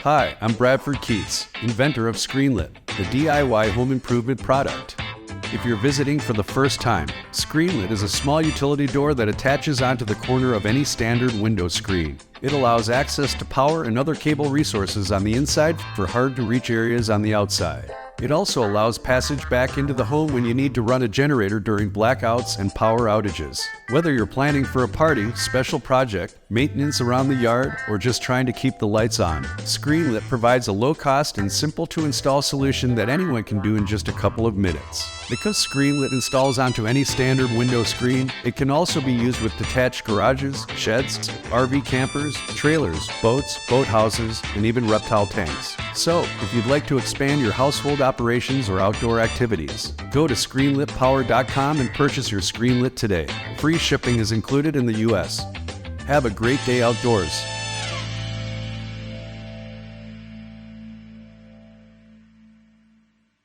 Hi, I'm Bradford Keats, inventor of ScreenLit, the DIY home improvement product. If you're visiting for the first time, ScreenLit is a small utility door that attaches onto the corner of any standard window screen. It allows access to power and other cable resources on the inside for hard-to-reach areas on the outside. It also allows passage back into the home when you need to run a generator during blackouts and power outages. Whether you're planning for a party, special project, maintenance around the yard, or just trying to keep the lights on, ScreenLit provides a low-cost and simple-to-install solution that anyone can do in just a couple of minutes. Because ScreenLit installs onto any standard window screen, it can also be used with detached garages, sheds, RV campers, trailers, boats, boathouses, and even reptile tanks. So, if you'd like to expand your household operations or outdoor activities, go to ScreenLitPower.com and purchase your ScreenLit today. Free shipping is included in the U.S. Have a great day outdoors.